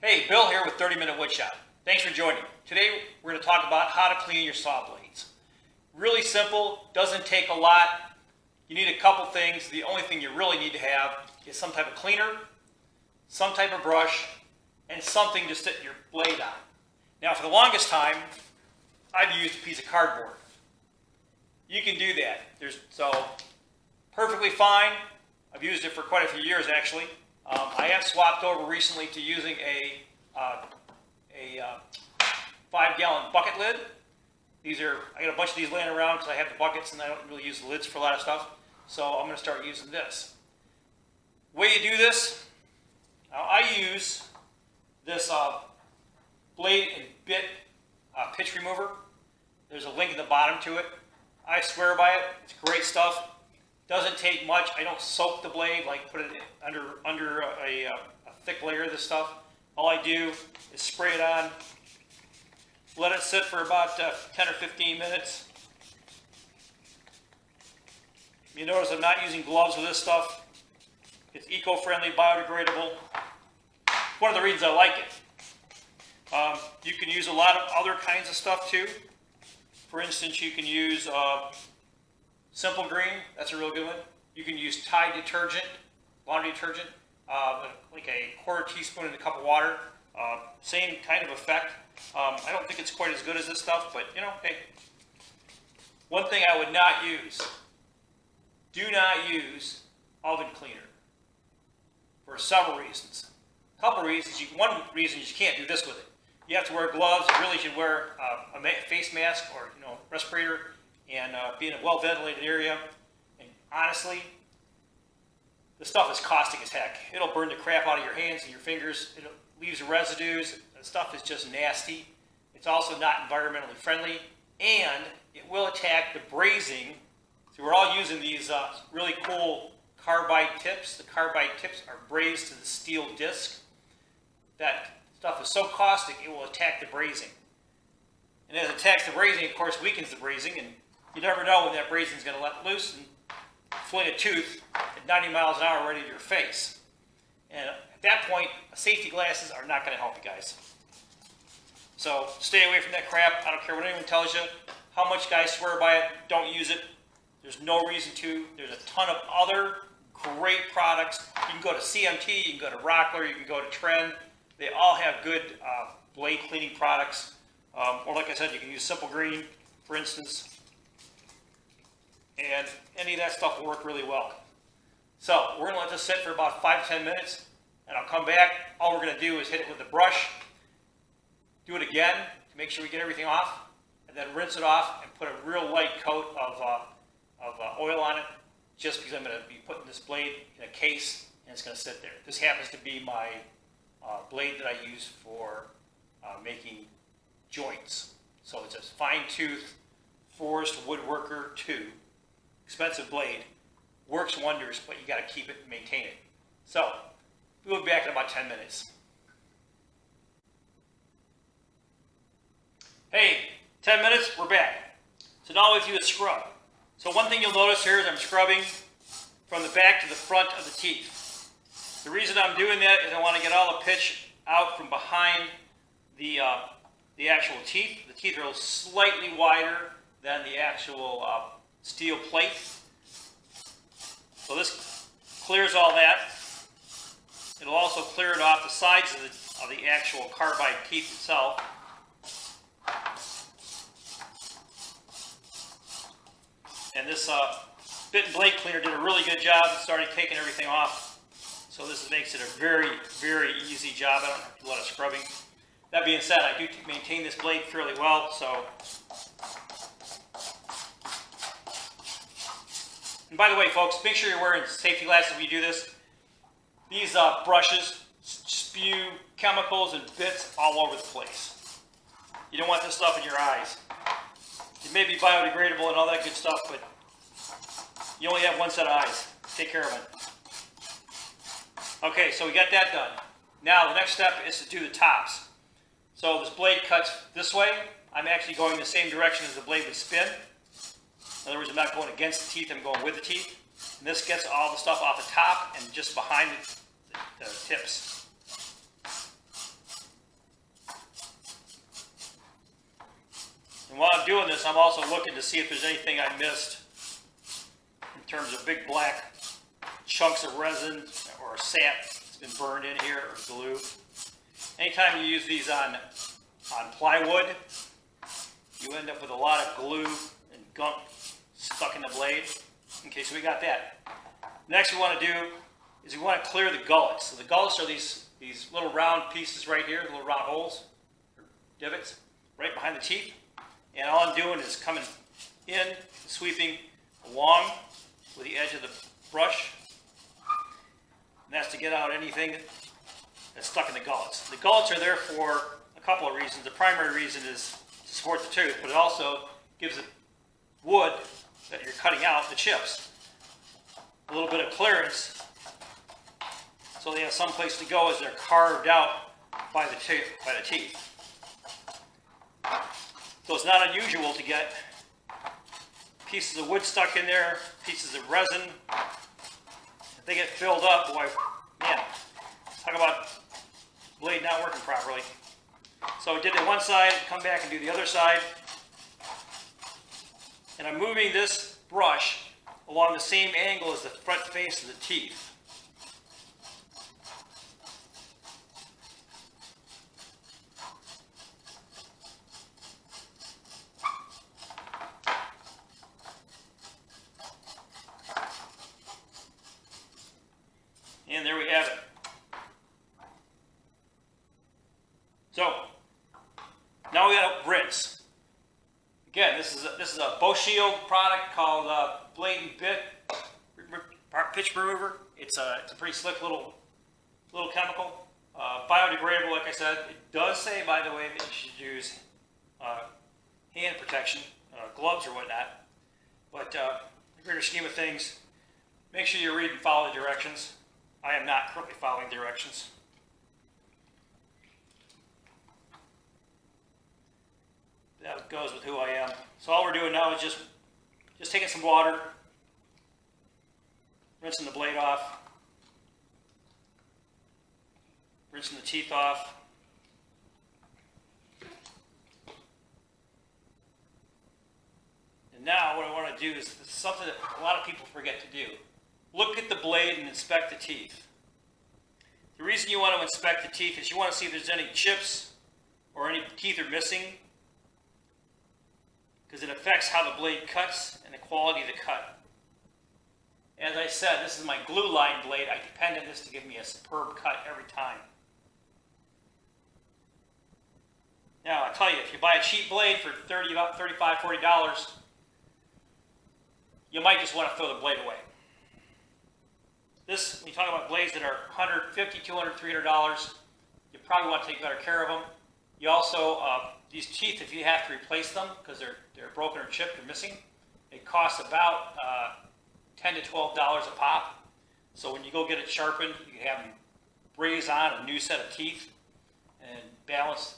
Hey, Bill here with 30-Minute Woodshop. Thanks for joining. Today we're going to talk about how to clean your saw blades. Really simple, doesn't take a lot. You need a couple things. The only thing you really need to have is some type of cleaner, some type of brush, and something to sit your blade on. Now for the longest time, I've used a piece of cardboard. You can do that. So perfectly fine. I've used it for quite a few years actually. I have swapped over recently to using a 5-gallon bucket lid. I got a bunch of these laying around because I have the buckets and I don't really use the lids for a lot of stuff. So I'm going to start using this. The way you do this, I use this blade and bit pitch remover. There's a link at the bottom to it. I swear by it. It's great stuff. Doesn't take much. I don't soak the blade, like put it under a thick layer of this stuff. All I do is spray it on, let it sit for about 10 or 15 minutes. You notice I'm not using gloves with this stuff. It's eco-friendly, biodegradable. One of the reasons I like it. You can use a lot of other kinds of stuff too. For instance, you can use Simple Green, that's a real good one. You can use Tide detergent, laundry detergent, like a quarter teaspoon in a cup of water. Same kind of effect. I don't think it's quite as good as this stuff, but you know, hey. One thing I would not use, do not use oven cleaner for several reasons. A couple reasons. One reason is you can't do this with it. You have to wear gloves. You really should wear a face mask or respirator and be in a well-ventilated area. And honestly, the stuff is caustic as heck. It'll burn the crap out of your hands and your fingers. It leaves residues. The stuff is just nasty. It's also not environmentally friendly, and it will attack the brazing. So we're all using these really cool carbide tips. The carbide tips are brazed to the steel disc. That stuff is so caustic, it will attack the brazing. And as it attacks the brazing, of course, weakens the brazing, and you never know when that brazing is going to let loose and fling a tooth at 90 miles an hour right into your face. And at that point, safety glasses are not going to help you guys. So stay away from that crap. I don't care what anyone tells you. How much guys swear by it, don't use it. There's no reason to. There's a ton of other great products. You can go to CMT, you can go to Rockler, you can go to Trend. They all have good blade cleaning products. Or like I said, you can use Simple Green, for instance. And any of that stuff will work really well. So we're going to let this sit for about 5 to 10 minutes, and I'll come back. All we're going to do is hit it with the brush, do it again to make sure we get everything off, and then rinse it off and put a real light coat of oil on it, just because I'm going to be putting this blade in a case, and it's going to sit there. This happens to be my blade that I use for making joints. So it's a fine-tooth Forest Woodworker 2. Expensive blade, works wonders, but you got to keep it and maintain it. So we'll be back in about 10 minutes. Hey, 10 minutes, we're back. So now we do a scrub. So one thing you'll notice here is I'm scrubbing from the back to the front of the teeth. The reason I'm doing that is I want to get all the pitch out from behind the actual teeth. The teeth are slightly wider than the actual steel plate. So this clears all that. It'll also clear it off the sides of the actual carbide teeth itself. And this bit and blade cleaner did a really good job. It started taking everything off. So this makes it a very, very easy job. I don't have to do a lot of scrubbing. That being said, I do maintain this blade fairly well, so. And by the way, folks, make sure you're wearing safety glasses when you do this. These brushes spew chemicals and bits all over the place. You don't want this stuff in your eyes. It may be biodegradable and all that good stuff, but you only have one set of eyes. Take care of it. Okay, so we got that done. Now the next step is to do the tops. So this blade cuts this way. I'm actually going the same direction as the blade would spin. In other words, I'm not going against the teeth, I'm going with the teeth. And this gets all the stuff off the top and just behind the tips. I'm doing this, I'm also looking to see if there's anything I missed in terms of big black chunks of resin or sap that's been burned in here, or glue. Anytime you use these on plywood, you end up with a lot of glue and gunk stuck in the blade. Okay, so we got that. Next we want to do is we want to clear the gullets. So the gullets are these little round pieces right here, little round holes, or divots, right behind the teeth. And all I'm doing is coming in, sweeping along with the edge of the brush. And that's to get out anything that's stuck in the gullets. The gullets are there for a couple of reasons. The primary reason is to support the tooth, but it also gives the wood that you're cutting out, the chips, a little bit of clearance, so they have some place to go as they're carved out by the teeth. So it's not unusual to get pieces of wood stuck in there, pieces of resin. If they get filled up, boy, man, talk about blade not working properly. So I did it one side, come back and do the other side. And I'm moving this brush along the same angle as the front face of the teeth. And there we have it. So now we got to rinse. Again, this is a Boeshield product called Blade and Bit Pitch Remover. It's a pretty slick little chemical, biodegradable. Like I said, it does say, by the way, that you should use hand protection, gloves or whatnot. But in the greater scheme of things, make sure you read and follow the directions. I am not currently following directions. That goes with who I am. So all we're doing now is just taking some water, rinsing the blade off, rinsing the teeth off. And now what I want to do is something that a lot of people forget to do. Look at the blade and inspect the teeth. The reason you want to inspect the teeth is you want to see if there's any chips or any teeth are missing, because it affects how the blade cuts and the quality of the cut. As I said, this is my glue line blade. I depend on this to give me a superb cut every time. Now, I tell you, if you buy a cheap blade for $35, $40, you might just want to throw the blade away. This, when you talk about blades that are $150, $200, $300, you probably want to take better care of them. You also, these teeth, if you have to replace them because they're broken or chipped or missing, it costs about $10 to $12 a pop. So when you go get it sharpened, you have them braze on a new set of teeth and balance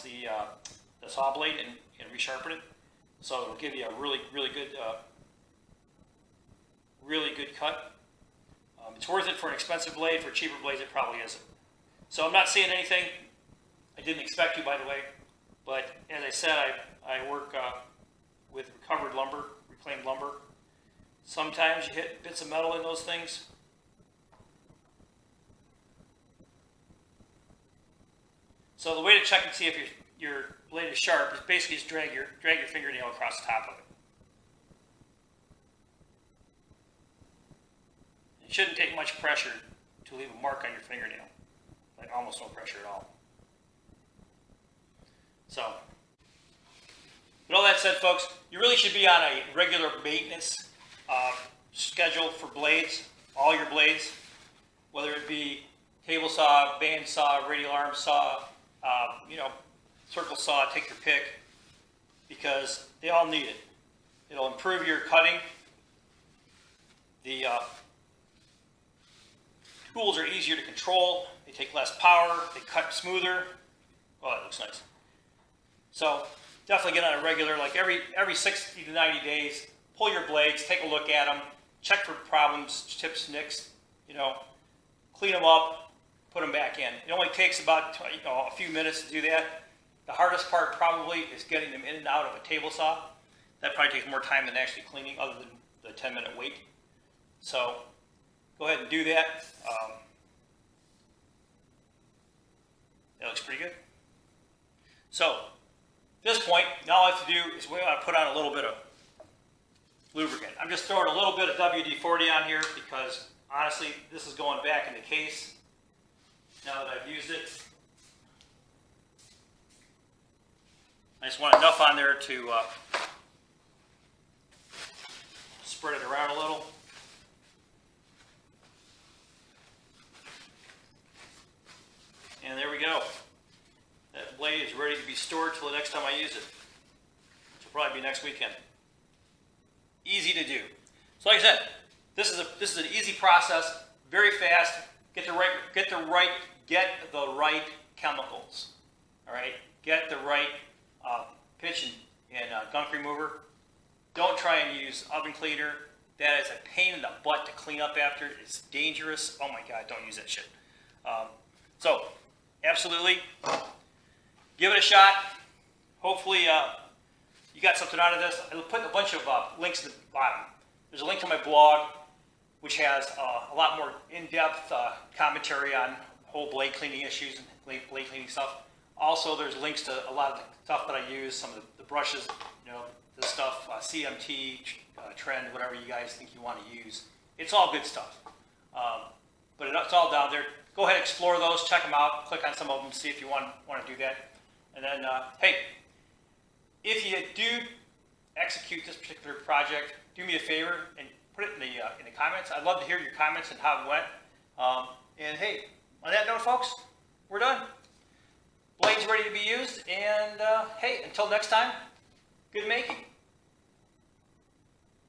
the saw blade and resharpen it. So it'll give you a really good cut. It's worth it for an expensive blade. For cheaper blades, it probably isn't. So I'm not saying anything I didn't expect to, by the way. But as I said, I work with recovered lumber, reclaimed lumber. Sometimes you hit bits of metal in those things. So the way to check and see if your blade is sharp is basically just drag your fingernail across the top of it. It shouldn't take much pressure to leave a mark on your fingernail. Like almost no pressure at all. So, with all that said, folks, you really should be on a regular maintenance schedule for blades, all your blades, whether it be table saw, band saw, radial arm saw, circle saw, take your pick, because they all need it. It'll improve your cutting. The tools are easier to control. They take less power. They cut smoother. Oh, that looks nice. So definitely get on a regular, like every 60 to 90 days, pull your blades, take a look at them, check for problems, tips, nicks, clean them up, put them back in. It only takes about a few minutes to do that. The hardest part probably is getting them in and out of a table saw. That probably takes more time than actually cleaning, other than the 10-minute wait. So go ahead and do that. That looks pretty good. So at this point, now all I have to do is we want to put on a little bit of lubricant. I'm just throwing a little bit of WD-40 on here because honestly, this is going back in the case now that I've used it. I just want enough on there to spread it around a little. And there we go. That blade is ready to be stored till the next time I use it, which will probably be next weekend. Easy to do. So like I said, this is an easy process, very fast. Get the right chemicals. All right, get the right pitch and gunk remover. Don't try and use oven cleaner. That is a pain in the butt to clean up after. It's dangerous. Oh my God, don't use that shit. So absolutely, give it a shot. Hopefully you got something out of this. I'll put a bunch of links at the bottom. There's a link to my blog, which has a lot more in-depth commentary on whole blade cleaning issues and blade cleaning stuff. Also, there's links to a lot of the stuff that I use, some of the brushes, you know, this stuff, CMT, Trend, whatever you guys think you want to use. It's all good stuff. But it's all down there. Go ahead and explore those, check them out, click on some of them, see if you want to do that. And then, hey, if you do execute this particular project, do me a favor and put it in the comments. I'd love to hear your comments and how it went. And hey, on that note, folks, we're done. Blade's ready to be used. And hey, until next time, good making.